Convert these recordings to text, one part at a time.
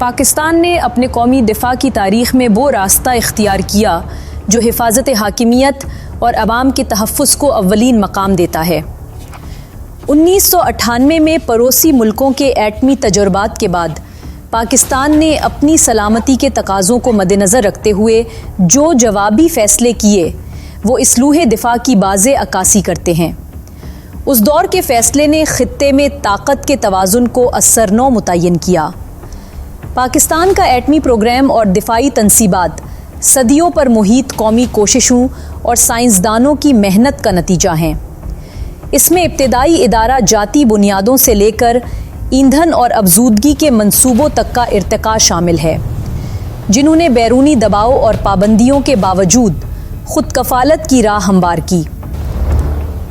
पाकिस्तान ने अपने कौमी दिफा की तारीख़ में वो रास्ता इख्तियार किया जो हिफाजत हाकिमियत और अवाम के तहफ़्फ़ुज़ को अव्वलीन मकाम देता है। 1998 में पड़ोसी मुल्कों के एटमी तजुर्बात के बाद पाकिस्तान ने अपनी सलामती के तकाज़ों को मद्देनज़र रखते हुए जो जवाबी फ़ैसले किए वो इसलूह दिफा की बाज़े अक्कासी करते हैं। उस दौर के फ़ैसले ने ख़ित्ते में ताकत के तवाज़ुन को असरनौ मुतय्यन किया। पाकिस्तान का एटमी प्रोग्राम और दिफाई तनसीबात सदियों पर मुहित कौमी कोशिशों और साइंसदानों की मेहनत का नतीजा हैं। इसमें इब्तदाई इदारा जाती बुनियादों से लेकर ईंधन और अफजूदगी के मंसूबों तक का इर्तिका शामिल है, जिन्होंने बैरूनी दबाव और पाबंदियों के बावजूद खुद कफालत की राह हमवार की।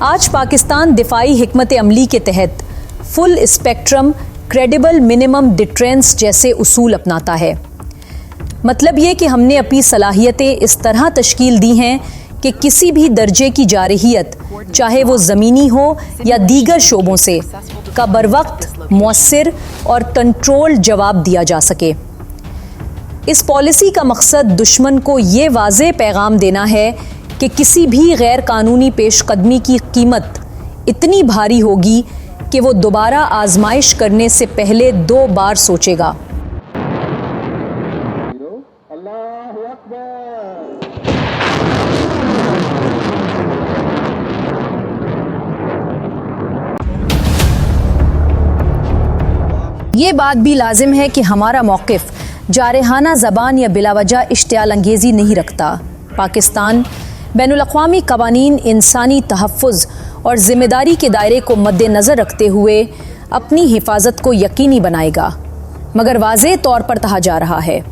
आज पाकिस्तान दिफाई हिकमत अमली के तहत full spectrum credible minimum deterrence जैसे उसूल अपनाता है। मतलब ये कि हमने अपनी सलाहियतें इस तरह तश्कील दी हैं कि किसी भी दर्जे की जारहियत, चाहे वो ज़मीनी हो या दीगर शोबों से, का बरवक्त, मौसर और कंट्रोल जवाब दिया जा सके। इस पॉलिसी का मकसद दुश्मन को ये वाज़े पैगाम देना है कि किसी भी गैर कानूनी पेशकदमी की कीमत इतनी भारी होगी कि वो दोबारा आजमाइश करने से पहले 2 बार सोचेगा। ये बात भी लाजिम है कि हमारा मौक़िफ़ जारहाना ज़बान या बिलावजह इश्तियाल अंगेज़ी नहीं रखता। पाकिस्तान बैनुल-अक़वामी क़वानीन, इंसानी तहफ़्फ़ुज़ और ज़िम्मेदारी के दायरे को मद्देनज़र रखते हुए अपनी हिफाजत को यकीनी बनाएगा, मगर वाज़ेह तौर पर कहा जा रहा है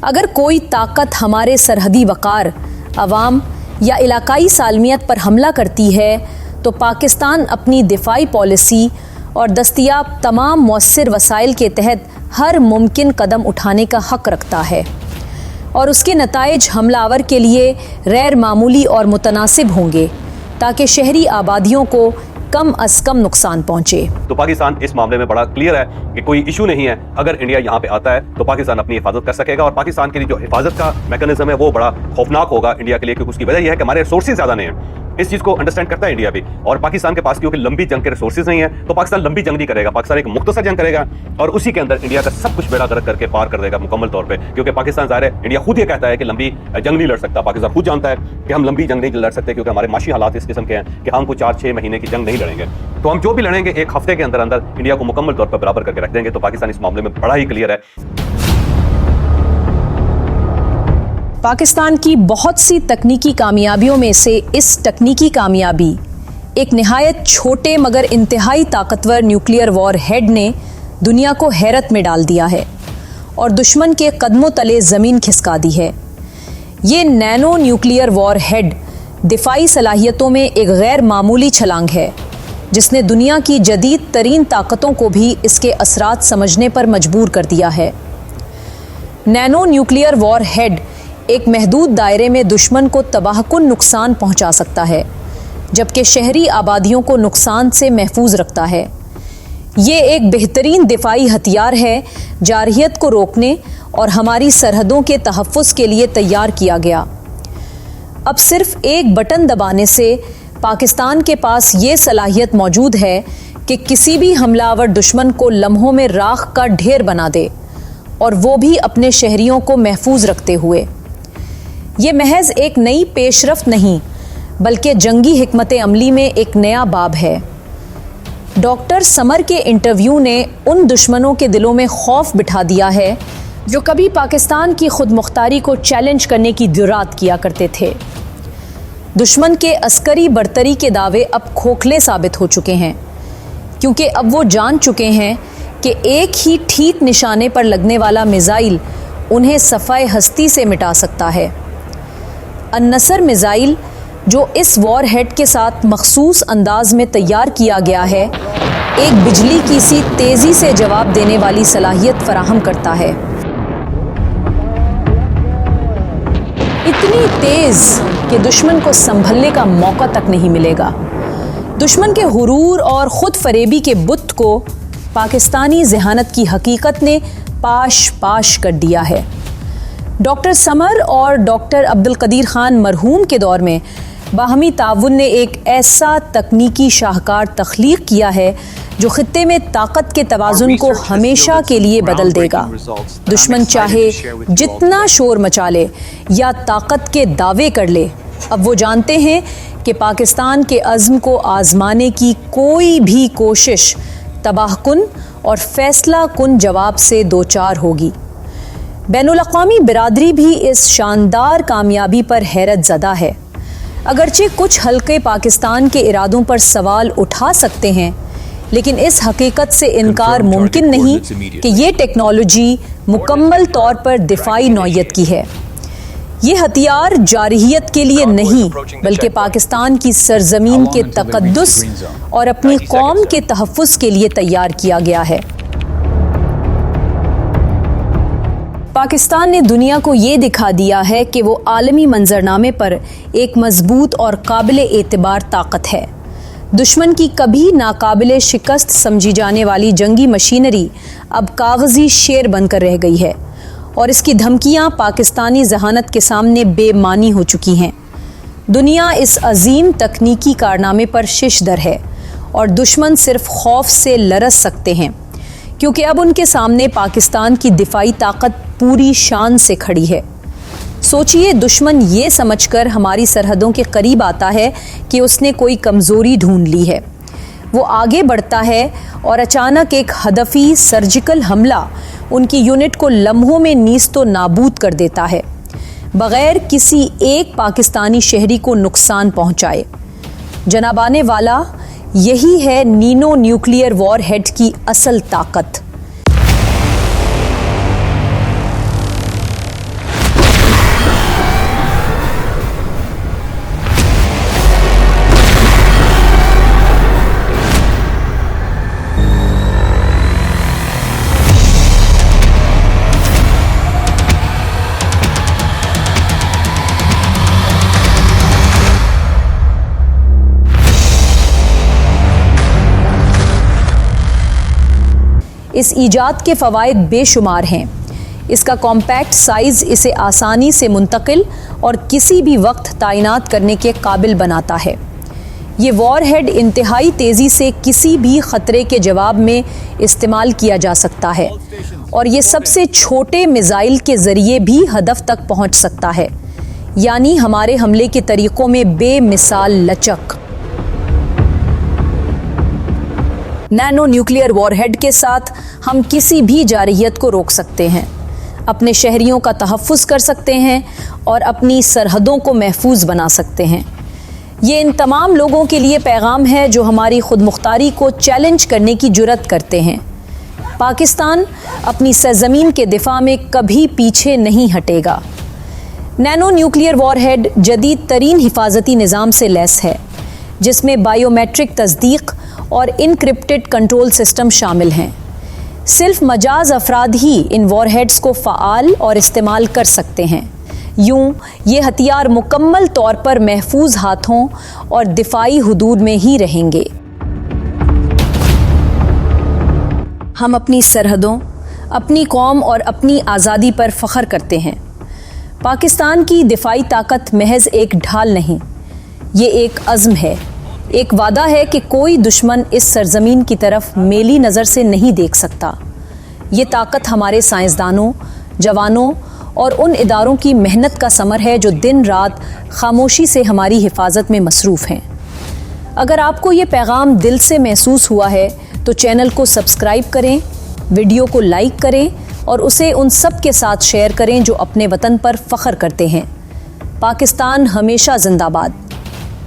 अगर कोई ताकत हमारे सरहदी वक़ार, अवाम या इलाकाई सालमियत पर हमला करती है तो पाकिस्तान अपनी दिफाई पॉलिसी और दस्तयाब तमाम मौसर वसाइल के तहत हर मुमकिन कदम उठाने का हक़ रखता है और उसके नताइज हमलावर के लिए गैर मामूली और मुतनासिब होंगे ताकि शहरी आबादियों को कम अज़ कम नुकसान पहुँचे। तो पाकिस्तान इस मामले में बड़ा क्लियर है कि कोई इशू नहीं है। अगर इंडिया यहाँ पे आता है तो पाकिस्तान अपनी हिफाजत कर सकेगा और पाकिस्तान के लिए जो हिफाजत का मैकेनिज्म है वो बड़ा खौफनाक होगा इंडिया के लिए, क्योंकि उसकी वजह यह है कि हमारे रिसोर्सेज ज़्यादा नहीं है। इस चीज़ को अंडरस्टैंड करता है इंडिया भी, और पाकिस्तान के पास क्योंकि लंबी जंग के रिसोर्सेज नहीं है तो पाकिस्तान लंबी जंग नहीं करेगा। पाकिस्तान एक मुख्तसर जंग करेगा और उसी के अंदर इंडिया का सब कुछ बेड़ा गर्क करके पार कर देगा मुकम्मल तौर पे, क्योंकि पाकिस्तान ज़ाहिर है, इंडिया खुद ये कहता है कि लंबी जंग नहीं लड़ सकता। पाकिस्तान खुद जानता है कि हम लंबी जंग नहीं लड़ सकते क्योंकि हमारे माशी हालात इस किस्म के हैं कि हम कुछ 4-6 महीने की जंग नहीं लड़ेंगे। तो हम जो भी लड़ेंगे 1 हफ्ते के अंदर अंदर इंडिया को मुकम्मल तौर पर बराबर करके रख देंगे। तो पाकिस्तान इस मामले में बड़ा ही क्लियर है। पाकिस्तान की बहुत सी तकनीकी कामयाबियों में से इस तकनीकी कामयाबी एक निहायत छोटे मगर इंतहाई ताकतवर न्यूक्लियर वॉर हेड ने दुनिया को हैरत में डाल दिया है और दुश्मन के कदमों तले ज़मीन खिसका दी है। ये नैनो न्यूक्लियर वॉर हेड दिफाई सलाहियतों में एक गैर मामूली छलांग है जिसने दुनिया की जदीद तरीन ताकतों को भी इसके असरात समझने पर मजबूर कर दिया है। नैनो न्यूक्लियर वॉर हेड एक महदूद दायरे में दुश्मन को तबाहकुन नुकसान पहुंचा सकता है, जबकि शहरी आबादियों को नुकसान से महफूज रखता है। ये एक बेहतरीन दिफाई हथियार है, जारहियत को रोकने और हमारी सरहदों के तहफ़्फ़ुज़ के लिए तैयार किया गया। अब सिर्फ एक बटन दबाने से पाकिस्तान के पास ये सलाहियत मौजूद है कि किसी भी हमलावर दुश्मन को लम्हों में राख का ढेर बना दे, और वो भी अपने शहरियों को महफूज रखते हुए। ये महज एक नई पेशरफ्त नहीं बल्कि जंगी हिकमत अमली में एक नया बाब है। डॉक्टर समर के इंटरव्यू ने उन दुश्मनों के दिलों में खौफ बिठा दिया है जो कभी पाकिस्तान की खुद मुख्तारी को चैलेंज करने की जुर्रात किया करते थे। दुश्मन के अस्करी बरतरी के दावे अब खोखले साबित हो चुके हैं, क्योंकि अब वो जान चुके हैं कि एक ही ठीक निशाने पर लगने वाला मिसाइल उन्हें सफ़ाए हस्ती से मिटा सकता है। अन्नसर मिसाइल, जो इस वॉर हेड के साथ मखसूस अंदाज में तैयार किया गया है, एक बिजली की सी तेज़ी से जवाब देने वाली सलाहियत फराहम करता है। इतनी तेज़ कि दुश्मन को संभलने का मौका तक नहीं मिलेगा। दुश्मन के हुरूर और खुद फरेबी के बुत को पाकिस्तानी ज़हानत की हकीकत ने पाश पाश कर दिया है। डॉक्टर समर और डॉक्टर अब्दुल कदीर खान मरहूम के दौर में बाहमी ताउन ने एक ऐसा तकनीकी शाहकार तख्लीक किया है जो खित्ते में ताकत के तवाज़ुन को हमेशा के लिए बदल देगा। दुश्मन चाहे जितना शोर मचा ले या ताकत के दावे कर ले, अब वो जानते हैं कि पाकिस्तान के अज़्म को आजमाने की कोई भी कोशिश तबाहकुन और फैसला कुन जवाब से दो चार होगी। बैनुल अक़वामी बिरादरी भी इस शानदार कामयाबी पर हैरत ज़दा है। अगरचे कुछ हल्के पाकिस्तान के इरादों पर सवाल उठा सकते हैं, लेकिन इस हकीकत से इनकार मुमकिन नहीं कि ये टेक्नोलॉजी मुकम्मल तौर पर दिफाई नौयत की है। ये हथियार जारहियत के लिए नहीं बल्कि पाकिस्तान की सरजमीन के तकद्दुस और अपनी कौम के तहफ़्फ़ुज़ के लिए तैयार किया गया है। पाकिस्तान ने दुनिया को ये दिखा दिया है कि वो आलमी मंजरनामे पर एक मजबूत और काबिल एतबार ताकत है। दुश्मन की कभी नाकाबिले शिकस्त समझी जाने वाली जंगी मशीनरी अब कागजी शेर बनकर रह गई है और इसकी धमकियां पाकिस्तानी जहानत के सामने बेमानी हो चुकी हैं। दुनिया इस अजीम तकनीकी कारनामे पर शिशदर है और दुश्मन सिर्फ खौफ से लरस सकते हैं, क्योंकि अब उनके सामने पाकिस्तान की दिफाई ताकत पूरी शान से खड़ी है। सोचिए, दुश्मन ये समझकर हमारी सरहदों के करीब आता है कि उसने कोई कमज़ोरी ढूंढ ली है। वो आगे बढ़ता है और अचानक एक हदफी सर्जिकल हमला उनकी यूनिट को लम्हों में नीस्तो नाबूद कर देता है, बगैर किसी एक पाकिस्तानी शहरी को नुकसान पहुंचाए। जनाबाने वाला, यही है नीनो न्यूक्लियर वॉर हेड की असल ताकत। इस ईजाद के फ़वाइद बेशुमार हैं। इसका कॉम्पैक्ट साइज़ इसे आसानी से मुंतकिल और किसी भी वक्त तैनात करने के काबिल बनाता है। ये वॉरहेड इंतहाई तेज़ी से किसी भी ख़तरे के जवाब में इस्तेमाल किया जा सकता है और ये सबसे छोटे मिसाइल के ज़रिए भी हदफ तक पहुँच सकता है, यानी हमारे हमले के तरीक़ों में बेमिसाल लचक। नैनो न्यूक्लियर वॉरहेड के साथ हम किसी भी जारहियत को रोक सकते हैं, अपने शहरियों का तहफ़्फ़ुज़ कर सकते हैं और अपनी सरहदों को महफूज बना सकते हैं। ये इन तमाम लोगों के लिए पैगाम है जो हमारी खुद मुख्तारी को चैलेंज करने की जुर्रत करते हैं। पाकिस्तान अपनी सरजमीन के दिफा में कभी पीछे नहीं हटेगा। नैनो न्यूक्लियर वॉरहेड जदीद तरीन हिफाजती निज़ाम से लैस है, जिसमें बायोमेट्रिक तस्दीक और इनक्रिप्टेड कंट्रोल सिस्टम शामिल हैं। सिर्फ मजाज अफराद ही इन वॉरहेड्स को फ़आल और इस्तेमाल कर सकते हैं। यूं ये हथियार मुकम्मल तौर पर महफूज हाथों और दिफाई हुदूद में ही रहेंगे। हम अपनी सरहदों, अपनी कौम और अपनी आज़ादी पर फ़ख्र करते हैं। पाकिस्तान की दिफाई ताकत महज एक ढाल नहीं, ये एक अज़्म है, एक वादा है कि कोई दुश्मन इस सरजमीन की तरफ मेली नज़र से नहीं देख सकता। ये ताकत हमारे साइंसदानों, जवानों और उन इदारों की मेहनत का समर है जो दिन रात खामोशी से हमारी हिफाजत में मसरूफ़ हैं। अगर आपको ये पैगाम दिल से महसूस हुआ है तो चैनल को सब्सक्राइब करें, वीडियो को लाइक करें और उसे उन सब के साथ शेयर करें जो अपने वतन पर फ़ख्र करते हैं। पाकिस्तान हमेशा जिंदाबाद।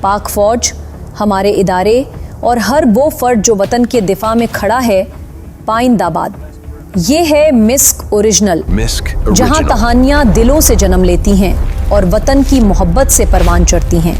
पाक फ़ौज, हमारे इदारे और हर वो फ़र्द जो वतन के दिफा में खड़ा है, पाइंदाबाद। ये है मिस्क ओरिजिनल, जहां कहानियां दिलों से जन्म लेती हैं और वतन की मोहब्बत से परवान चढ़ती हैं।